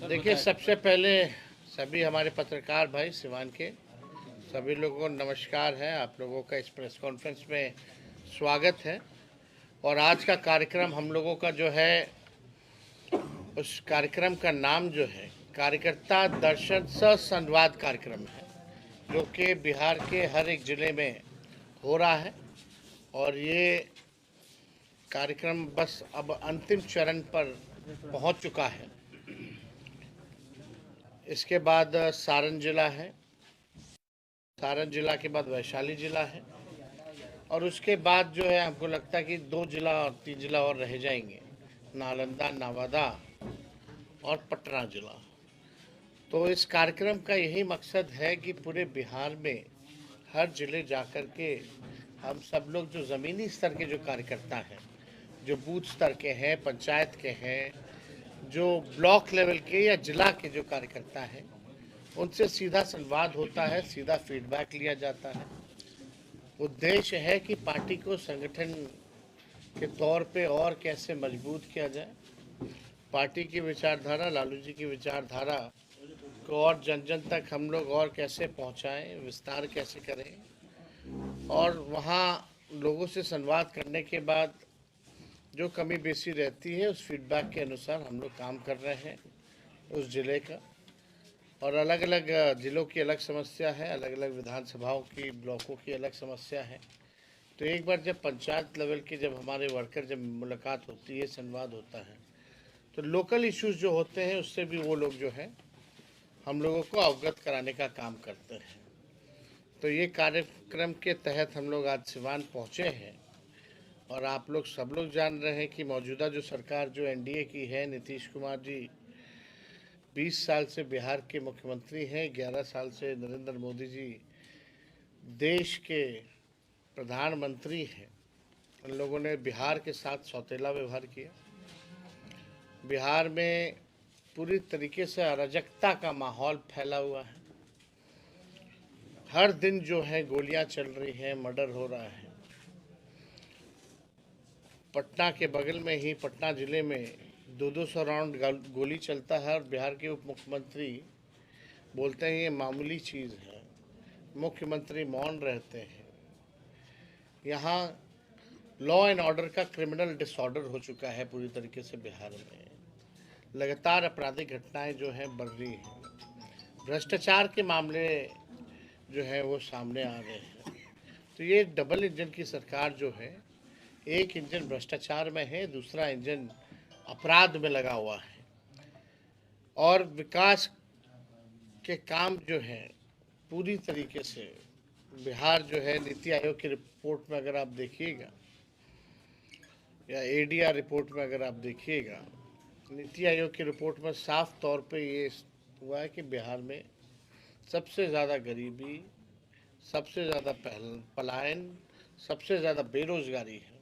देखिए, सबसे पहले सभी हमारे पत्रकार भाई सिवान के सभी लोगों को नमस्कार है। आप लोगों का इस प्रेस कॉन्फ्रेंस में स्वागत है। और आज का कार्यक्रम हम लोगों का जो है, उस कार्यक्रम का नाम जो है कार्यकर्ता दर्शन सह संवाद कार्यक्रम है, जो कि बिहार के हर एक ज़िले में हो रहा है। और ये कार्यक्रम बस अब अंतिम चरण पर पहुंच चुका है। इसके बाद सारण जिला है, सारण जिला के बाद वैशाली जिला है, और उसके बाद जो है हमको लगता है कि 2 जिला और 3 जिला और रह जाएंगे, नालंदा, नवादा और पटना जिला। तो इस कार्यक्रम का यही मकसद है कि पूरे बिहार में हर जिले जाकर के हम सब लोग जो ज़मीनी स्तर के जो कार्यकर्ता हैं, जो बूथ स्तर के हैं, पंचायत के हैं, जो ब्लॉक लेवल के या जिला के जो कार्यकर्ता हैं, उनसे सीधा संवाद होता है, सीधा फीडबैक लिया जाता है। उद्देश्य है कि पार्टी को संगठन के तौर पे और कैसे मजबूत किया जाए, पार्टी की विचारधारा, लालू जी की विचारधारा को और जन जन तक हम लोग और कैसे पहुंचाएं, विस्तार कैसे करें। और वहाँ लोगों से संवाद करने के बाद जो कमी बेसी रहती है, उस फीडबैक के अनुसार हम लोग काम कर रहे हैं उस ज़िले का। और अलग अलग ज़िलों की अलग समस्या है, अलग अलग विधानसभाओं की, ब्लॉकों की अलग समस्या है। तो एक बार जब पंचायत लेवल के जब हमारे वर्कर जब मुलाकात होती है, संवाद होता है, तो लोकल इश्यूज जो होते हैं उससे भी वो लोग जो है हम लोगों को अवगत कराने का काम करते हैं। तो ये कार्यक्रम के तहत हम लोग आज सिवान पहुँचे हैं। और आप लोग सब लोग जान रहे हैं कि मौजूदा जो सरकार जो एनडीए की है, नीतीश कुमार जी 20 साल से बिहार के मुख्यमंत्री हैं, 11 साल से नरेंद्र मोदी जी देश के प्रधानमंत्री हैं। उन लोगों ने बिहार के साथ सौतेला व्यवहार किया। बिहार में पूरी तरीके से अराजकता का माहौल फैला हुआ है। हर दिन जो है गोलियां चल रही हैं, मर्डर हो रहा है। पटना के बगल में ही पटना ज़िले में 200 राउंड गोली चलता है, और बिहार के उप मुख्यमंत्री बोलते हैं ये मामूली चीज़ है। मुख्यमंत्री मौन रहते हैं। यहाँ लॉ एंड ऑर्डर का क्रिमिनल डिसऑर्डर हो चुका है पूरी तरीके से बिहार में। लगातार आपराधिक घटनाएं जो हैं बढ़ रही हैं। भ्रष्टाचार के मामले जो है वो सामने आ रहे हैं। तो ये डबल इंजन की सरकार जो है, एक इंजन भ्रष्टाचार में है, दूसरा इंजन अपराध में लगा हुआ है। और विकास के काम जो है पूरी तरीके से बिहार जो है, नीति आयोग की रिपोर्ट में अगर आप देखिएगा या एडीआर रिपोर्ट में अगर आप देखिएगा, नीति आयोग की रिपोर्ट में साफ तौर पे ये हुआ है कि बिहार में सबसे ज़्यादा गरीबी, सबसे ज़्यादा पलायन, सबसे ज़्यादा बेरोजगारी है।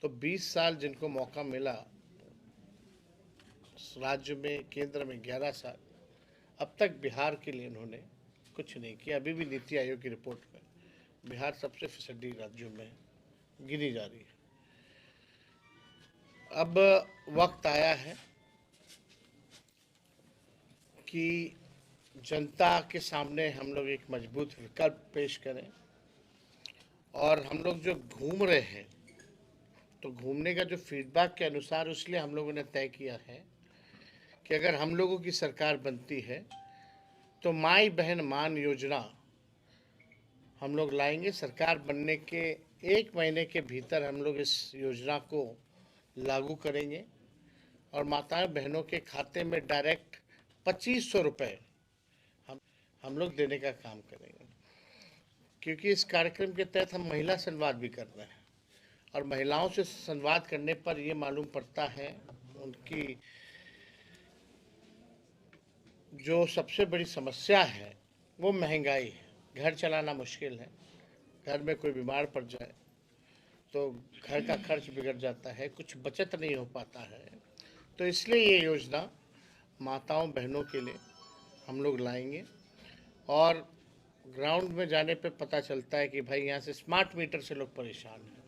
तो 20 साल जिनको मौका मिला राज्य में, केंद्र में 11 साल, अब तक बिहार के लिए उन्होंने कुछ नहीं किया। अभी भी नीति आयोग की रिपोर्ट में बिहार सबसे फिसड्डी राज्यों में गिनी जा रही है। अब वक्त आया है कि जनता के सामने हम लोग एक मजबूत विकल्प पेश करें। और हम लोग जो घूम रहे हैं, तो घूमने का जो फीडबैक के अनुसार, इसलिए हम लोगों ने तय किया है कि अगर हम लोगों की सरकार बनती है तो माई बहन मान योजना हम लोग लाएंगे। सरकार बनने के 1 महीने के भीतर हम लोग इस योजना को लागू करेंगे, और माताएं बहनों के खाते में डायरेक्ट 2500 रुपये हम लोग देने का काम करेंगे। क्योंकि इस कार्यक्रम के तहत हम महिला संवाद भी कर रहे हैं, और महिलाओं से संवाद करने पर ये मालूम पड़ता है उनकी जो सबसे बड़ी समस्या है वो महंगाई है। घर चलाना मुश्किल है, घर में कोई बीमार पड़ जाए तो घर का खर्च बिगड़ जाता है, कुछ बचत नहीं हो पाता है। तो इसलिए ये योजना माताओं बहनों के लिए हम लोग लाएंगे। और ग्राउंड में जाने पे पता चलता है कि भाई यहाँ से स्मार्ट मीटर से लोग परेशान हैं।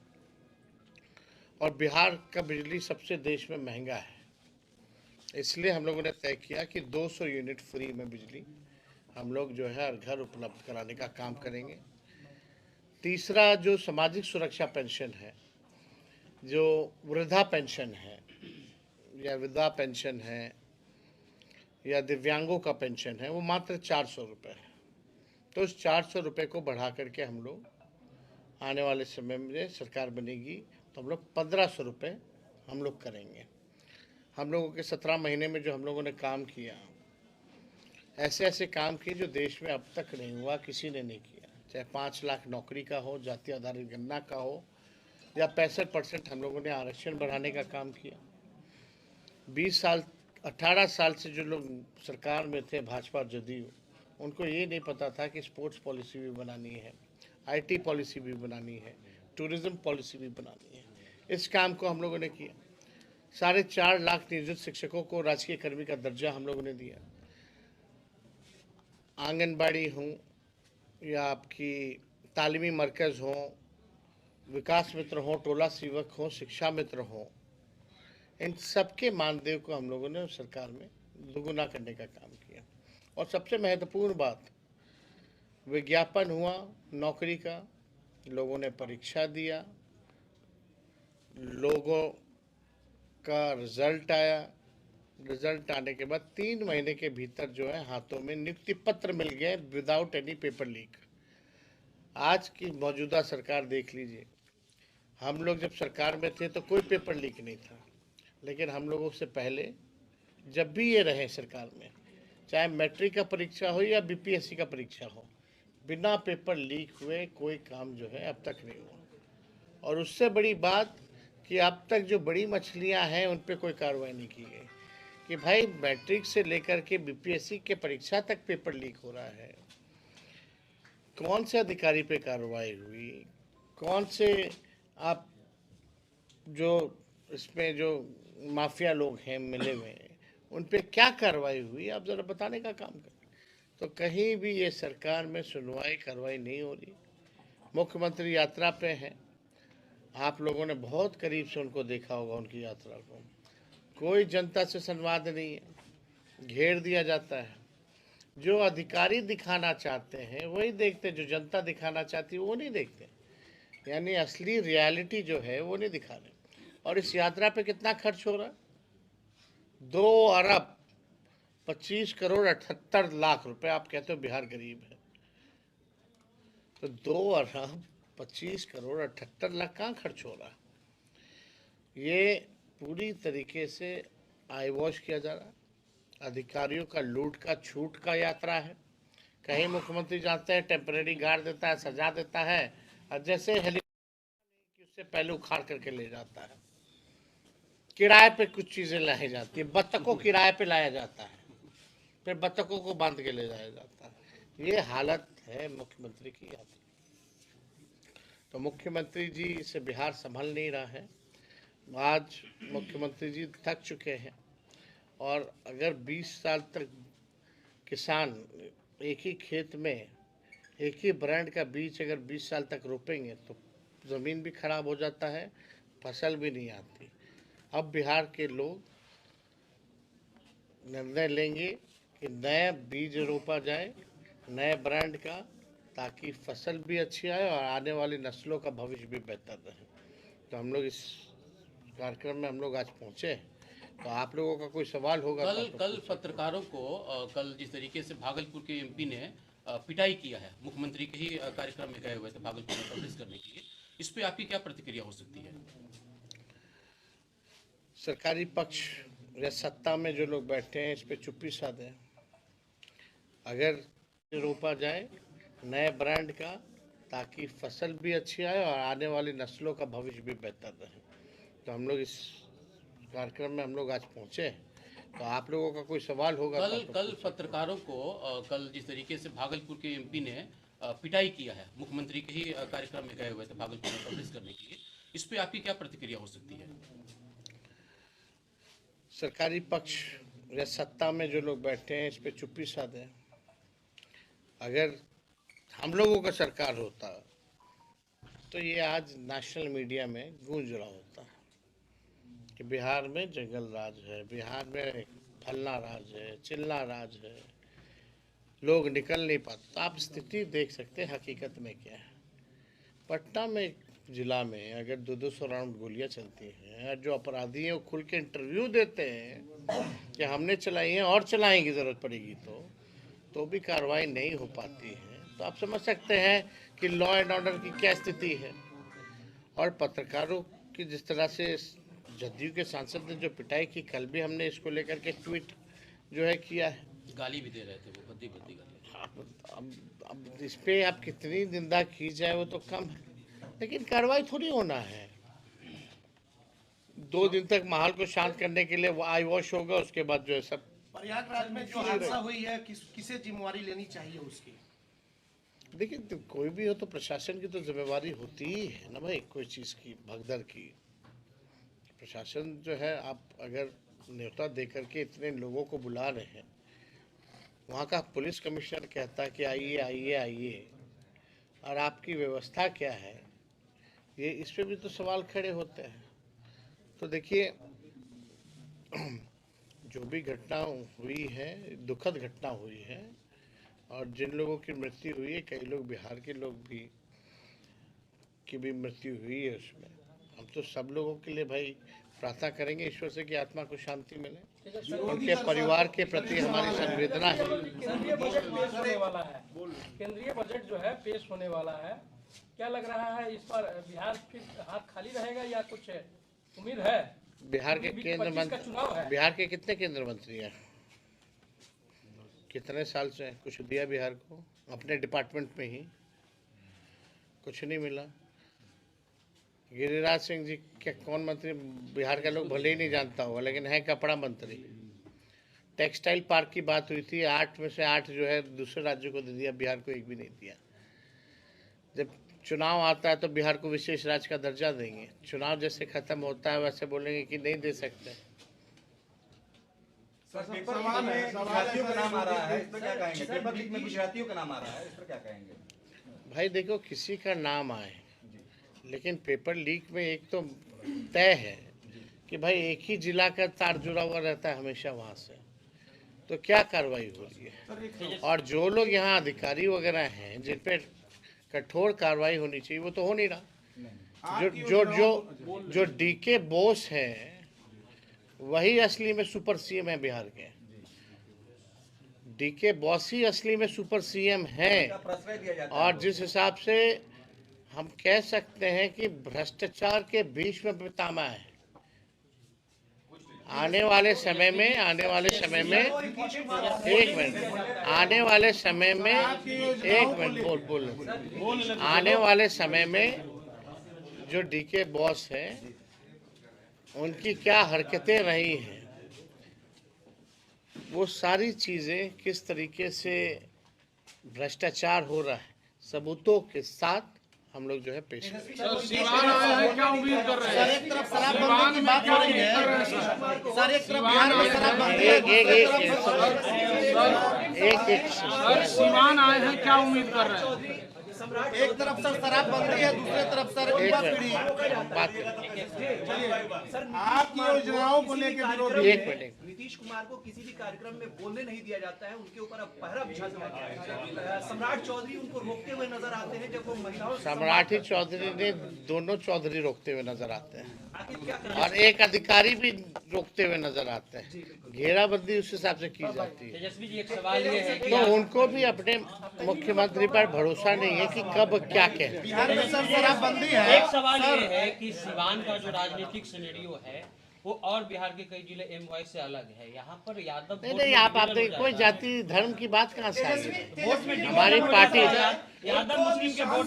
और बिहार का बिजली सबसे देश में महंगा है। इसलिए हम लोगों ने तय किया कि 200 यूनिट फ्री में बिजली हम लोग जो है हर घर उपलब्ध कराने का काम करेंगे। तीसरा, जो सामाजिक सुरक्षा पेंशन है, जो वृद्धा पेंशन है या विधवा पेंशन है या दिव्यांगों का पेंशन है, वो मात्र 400 रुपये है। तो उस 400 रुपये को बढ़ा करके हम लोग आने वाले समय में सरकार बनेगी तो हम लोग 1500 रुपये हम लोग करेंगे। हम लोगों के 17 महीने में जो हम लोगों ने काम किया, ऐसे ऐसे काम किए जो देश में अब तक नहीं हुआ, किसी ने नहीं किया। चाहे 5 लाख नौकरी का हो, जाति आधारित गणना का हो, या 65% हम लोगों ने आरक्षण बढ़ाने का काम किया। 20 साल 18 साल से जो लोग सरकार में थे, भाजपा जदयू, उनको ये नहीं पता था कि स्पोर्ट्स पॉलिसी भी बनानी है, आईटी पॉलिसी भी बनानी है, टूरिज्म पॉलिसी भी बनानी है। इस काम को हम लोगों ने किया। 4.5 लाख नियोजित शिक्षकों को राजकीय कर्मी का दर्जा हम लोगों ने दिया। आंगनबाड़ी हो या आपकी तालीमी मरकज़ हो, विकास मित्र हो, टोला सेवक हो, शिक्षा मित्र हो, इन सबके मानदेय को हम लोगों ने सरकार में दोगुना करने का काम किया। और सबसे महत्वपूर्ण बात, विज्ञापन हुआ नौकरी का, लोगों ने परीक्षा दिया, लोगों का रिजल्ट आया। रिजल्ट आने के बाद 3 महीने के भीतर जो है हाथों में नियुक्ति पत्र मिल गए विदाउट एनी पेपर लीक। आज की मौजूदा सरकार देख लीजिए, हम लोग जब सरकार में थे तो कोई पेपर लीक नहीं था, लेकिन हम लोगों से पहले जब भी ये रहे सरकार में, चाहे मैट्रिक का परीक्षा हो या बीपीएससी का परीक्षा हो, बिना पेपर लीक हुए कोई काम जो है अब तक नहीं हुआ। और उससे बड़ी बात कि अब तक जो बड़ी मछलियां हैं उन पे कोई कार्रवाई नहीं की गई कि भाई मैट्रिक से लेकर के बीपीएससी के परीक्षा तक पेपर लीक हो रहा है। कौन से अधिकारी पे कार्रवाई हुई, कौन से आप जो इसमें जो माफिया लोग हैं मिले हुए हैं, उन पे क्या कार्रवाई हुई, आप ज़रा बताने का काम करें। तो कहीं भी ये सरकार में सुनवाई कार्रवाई नहीं हो रही। मुख्यमंत्री यात्रा पे हैं, आप लोगों ने बहुत करीब से उनको देखा होगा, उनकी यात्रा को। कोई जनता से संवाद नहीं है, घेर दिया जाता है। जो अधिकारी दिखाना चाहते हैं वही देखते, जो जनता दिखाना चाहती है वो नहीं देखते। यानी असली रियलिटी जो है वो नहीं दिखा रहे। और इस यात्रा पे कितना खर्च हो रहा है? 2 अरब 25 करोड़ 78 लाख रुपए। आप कहते हो बिहार गरीब है, तो 2 अरब 25 करोड़ 78 लाख कहाँ खर्च हो रहा है? ये पूरी तरीके से आई वॉश किया जा रहा है। अधिकारियों का लूट का छूट का यात्रा है। कहीं मुख्यमंत्री जानते हैं टेम्परेरी गार्ड देता है, सजा देता है, और जैसे हेलीकॉप्टर उससे पहले उखाड़ करके ले जाता है। किराए पे कुछ चीज़ें लाई जाती है, बत्तखों किराए पे लाया जाता है, फिर बत्तखों को बांध के ले जाया जाता है। ये हालत है मुख्यमंत्री की यात्रा। तो मुख्यमंत्री जी से बिहार संभल नहीं रहा है। आज मुख्यमंत्री जी थक चुके हैं। और अगर 20 साल तक किसान एक ही खेत में एक ही ब्रांड का बीज अगर 20 साल तक रोपेंगे तो ज़मीन भी खराब हो जाता है, फसल भी नहीं आती। अब बिहार के लोग निर्णय लेंगे कि नया बीज रोपा जाए, नए ब्रांड का, ताकि फसल भी अच्छी आए और आने वाली नस्लों का भविष्य भी बेहतर रहे। तो हम लोग इस कार्यक्रम में हम लोग आज पहुँचे। तो आप लोगों का कोई सवाल होगा? कल पत्रकारों को कल जिस तरीके से भागलपुर के एमपी ने पिटाई किया है, मुख्यमंत्री के ही कार्यक्रम में गए हुए थे भागलपुर में कवरेज करने के लिए, इस पे आपकी क्या प्रतिक्रिया हो सकती है? सरकारी पक्ष या सत्ता में जो लोग बैठे हैं इस पे चुप्पी साधे। अगर रोपा जाए नए ब्रांड का, ताकि फसल भी अच्छी आए और आने वाली नस्लों का भविष्य भी बेहतर रहे। तो हम लोग इस कार्यक्रम में हम लोग आज पहुँचे। तो आप लोगों का कोई सवाल होगा? कल पत्रकारों को कल जिस तरीके से भागलपुर के एमपी ने पिटाई किया है, मुख्यमंत्री के ही कार्यक्रम में गए हुए थे भागलपुर में कवरेज करने के लिए, इस पे आपकी क्या प्रतिक्रिया हो सकती है? सरकारी पक्ष या सत्ता में जो लोग बैठे हैं इस पे चुप्पी साधे। अगर हम लोगों का सरकार होता तो ये आज नेशनल मीडिया में गूंज रहा होता। कि बिहार में जंगल राज है, बिहार में फलना राज है, चिल्ला राज है, लोग निकल नहीं पाते। तो आप स्थिति देख सकते हैं हकीकत में क्या है। पटना में जिला में अगर 200 राउंड गोलियां चलती हैं और जो अपराधी हैं वो खुल के इंटरव्यू देते हैं कि हमने चलाई हैं और चलाएंगी ज़रूरत पड़ेगी तो भी कार्रवाई नहीं हो पाती है। तो आप समझ सकते हैं कि लॉ एंड ऑर्डर की क्या स्थिति है। और पत्रकारों की जिस तरह से जदयू के सांसद ने जो पिटाई की, कल भी हमने इसको लेकर के ट्वीट जो है किया है। गाली भी दे रहे थे वो, बद्दी बद्दी गाली। अब इस पे आप कितनी निंदा की जाए वो तो कम है, लेकिन कार्रवाई थोड़ी होना है। 2 दिन तक माहौल को शांत करने के लिए वो आई वॉश होगा, उसके बाद जो है सब। प्रयागराज में जो हादसा हुई है किसे जिम्मेवारी लेनी चाहिए उसकी? देखिए तो कोई भी हो तो प्रशासन की तो जिम्मेवारी होती ही है ना भाई, कोई चीज़ की भगदड़ की। प्रशासन जो है, आप अगर न्योता दे करके इतने लोगों को बुला रहे हैं, वहाँ का पुलिस कमिश्नर कहता है कि आइए आइए आइए, और आपकी व्यवस्था क्या है, ये इस पे भी तो सवाल खड़े होते हैं। तो देखिए जो भी घटना हुई है, दुखद घटना हुई है, और जिन लोगों की मृत्यु हुई है, कई लोग बिहार के लोग भी की भी मृत्यु हुई है उसमें। हम तो सब लोगों के लिए भाई प्रार्थना करेंगे ईश्वर से कि आत्मा को शांति मिले। उनके परिवार के प्रति हमारी संवेदना है। केंद्रीय बजट पेश होने वाला है, केंद्रीय बजट जो है पेश होने वाला है, क्या लग रहा है इस पर बिहार फिर हाथ खाली रहेगा या कुछ उम्मीद है? बिहार के केंद्र मंत्री, बिहार के कितने केंद्र मंत्री हैं, कितने साल से कुछ दिया बिहार को? अपने डिपार्टमेंट में ही कुछ नहीं मिला। गिरिराज सिंह जी क्या कौन मंत्री, बिहार का लोग भले ही नहीं जानता होगा, लेकिन है कपड़ा मंत्री। टेक्सटाइल पार्क की बात हुई थी, 8 में से 8 जो है दूसरे राज्यों को दे दिया, बिहार को एक भी नहीं दिया। जब चुनाव आता है तो बिहार को विशेष राज्य का दर्जा देंगे, चुनाव जैसे खत्म होता है वैसे बोलेंगे कि नहीं दे सकते। सवाल में गुजरातियों का नाम आ रहा है, इस पर क्या कहेंगे? पेपर लीक में गुजरातियों का नाम आ रहा है, इस पर क्या कहेंगे? भाई देखो, किसी का नाम आए, लेकिन पेपर लीक में एक तो तय है कि भाई एक ही जिला का तार जुड़ा हुआ रहता है हमेशा वहाँ से, तो क्या कार्रवाई हो रही है? और जो लोग यहाँ अधिकारी वगैरह हैं जिन पे कठोर कार्रवाई होनी चाहिए वो तो हो नहीं रहा। जो डीके बोस है वही असली में सुपर सीएम है बिहार के। डीके बॉस ही असली में सुपर सीएम है। और जिस हिसाब से हम कह सकते हैं कि भ्रष्टाचार के बीच में पितामह है, आने वाले समय में एक मिनट आने वाले समय में जो डीके बॉस है उनकी क्या हरकतें रही हैं, वो सारी चीज़ें किस तरीके से भ्रष्टाचार हो रहा है, सबूतों के साथ हम लोग जो है पेश करेंगे। सिवान आए हैं, क्या उम्मीद कर रहे हैं? सर एक तरफ शराबबंदी की बात हो रही है, सर एक तरफ बिहार में शराबबंदी सर सिवान आए हैं, क्या उम्मीद कर रहे हैं? एक तरफ सर शराबबंदी है, दूसरी तरफ सर युवा पीढ़ी। आपकी योजनाओं को लेकर विरोध। एक मिनट, नीतीश कुमार को किसी भी कार्यक्रम में बोलने नहीं दिया जाता है, उनके ऊपर अब पहरा बिछा दिया गया है। सम्राट चौधरी उनको रोकते हुए नजर आते हैं जब वो महिलाओं। सम्राट चौधरी ने दोनों चौधरी रोकते हुए नजर आते हैं और एक अधिकारी भी रोकते हुए नजर आते हैं। घेराबंदी उस हिसाब से की जाती है। तेजस्वी जी, एक सवाल ये है कि तो उनको भी अपने मुख्यमंत्री पर भरोसा नहीं है कि कब क्या कहे। बिहार में सर शराबबंदी है। एक सवाल ये है कि सिवान का जो राजनीतिक सिनेरियो है वो और बिहार के कई जिले एमवाई से अलग है। यहाँ पर यादव नहीं, आप देखिए कोई जाति धर्म की बात कहाँ से आ गई? वोट में हमारी पार्टी यादव मुस्लिम के वोट